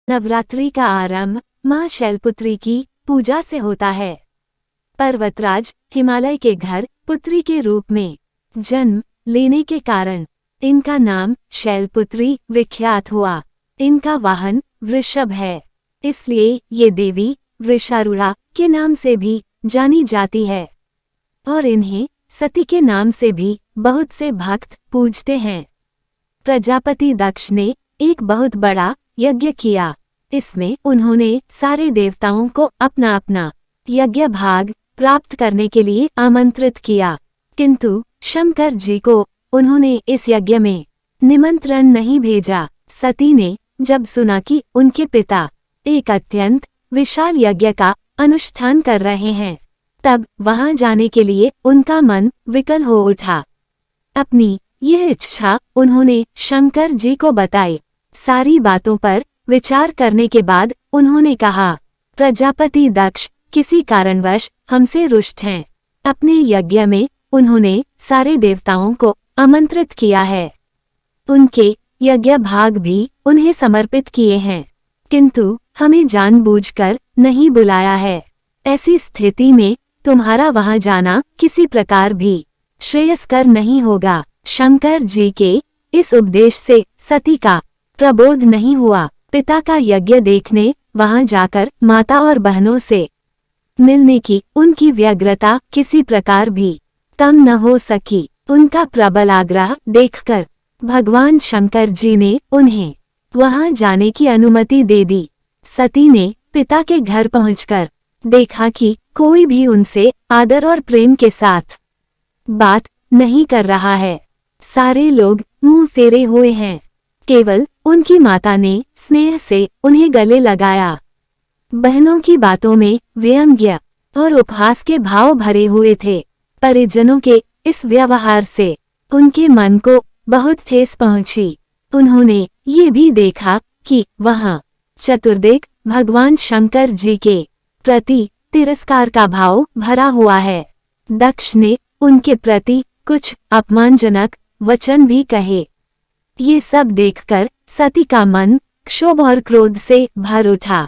नवरात्रि का आरंभ मां शैलपुत्री की पूजा से होता है। पर्वतराज हिमालय के घर पुत्री के रूप में जन्म लेने के कारण इनका नाम शैलपुत्री विख्यात हुआ। इनका वाहन वृषभ है, इसलिए ये देवी वृषारूढ़ा के नाम से भी जानी जाती है और इन्हें सती के नाम से भी बहुत से भक्त पूजते हैं। प्रजापति दक्ष ने एक बहुत बड़ा यज्ञ किया। इसमें उन्होंने सारे देवताओं को अपना अपना यज्ञ भाग प्राप्त करने के लिए आमंत्रित किया, किंतु शंकर जी को उन्होंने इस यज्ञ में निमंत्रण नहीं भेजा। सती ने जब सुना कि उनके पिता एक अत्यंत विशाल यज्ञ का अनुष्ठान कर रहे हैं, तब वहां जाने के लिए उनका मन विकल हो उठा। अपनी यह इच्छा उन्होंने शंकर जी को बताई। सारी बातों पर विचार करने के बाद उन्होंने कहा, प्रजापति दक्ष किसी कारणवश हमसे रुष्ट हैं। अपने यज्ञ में उन्होंने सारे देवताओं को आमंत्रित किया है, उनके यज्ञ भाग भी उन्हें समर्पित किए हैं, किंतु हमें जानबूझकर नहीं बुलाया है। ऐसी स्थिति में तुम्हारा वहां जाना किसी प्रकार भी श्रेयस्कर नहीं होगा। शंकर जी के इस उपदेश से सती का प्रबोध नहीं हुआ। पिता का यज्ञ देखने वहां जाकर माता और बहनों से मिलने की उनकी व्यग्रता किसी प्रकार भी कम न हो सकी। उनका प्रबल आग्रह देखकर भगवान शंकर जी ने उन्हें वहां जाने की अनुमति दे दी। सती ने पिता के घर पहुंचकर देखा कि कोई भी उनसे आदर और प्रेम के साथ बात नहीं कर रहा है। सारे लोग मुंह फेरे हुए हैं। केवल उनकी माता ने स्नेह से उन्हें गले लगाया। बहनों की बातों में व्यंग्य और उपहास के भाव भरे हुए थे। परिजनों के इस व्यवहार से उनके मन को बहुत ठेस पहुंची। उन्होंने ये भी देखा कि वहां चतुर्दिक भगवान शंकर जी के प्रति तिरस्कार का भाव भरा हुआ है। दक्ष ने उनके प्रति कुछ अपमानजनक वचन भी कहे। ये सब देखकर सती का मन क्षोभ और क्रोध से भर उठा।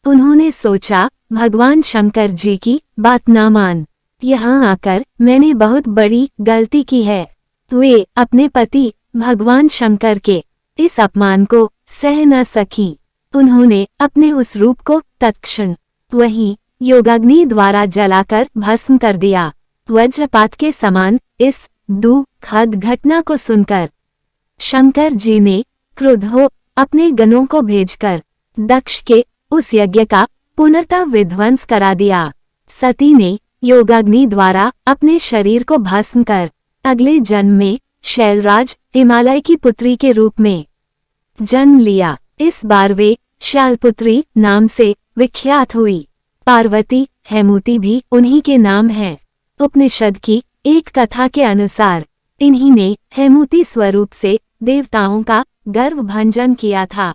उन्होंने सोचा, भगवान शंकर जी की बात ना मान, यहाँ आकर मैंने बहुत बड़ी गलती की है। वे अपने पति भगवान शंकर के इस अपमान को सह न सकीं। उन्होंने अपने उस रूप को तत्क्षण वहीं योगाग्नि द्वारा जलाकर भस्म कर दिया। वज्रपात के समान इस दुखद घटना को सुनकर शंकर जी ने क्रुद्ध हो अपने गणों को भेजकर दक्ष के उस यज्ञ का पुनर्तः विध्वंस करा दिया। सती ने योगाग्नि द्वारा अपने शरीर को भस्म कर अगले जन्म में शैलराज हिमालय की पुत्री के रूप में जन्म लिया। इस बार वे शैलपुत्री नाम से विख्यात हुई। पार्वती हेमूति भी उन्हीं के नाम हैं। उपनिषद की एक कथा के अनुसार इन्हीं ने हेमूति स्वरूप से देवताओं का गर्व भंजन किया था।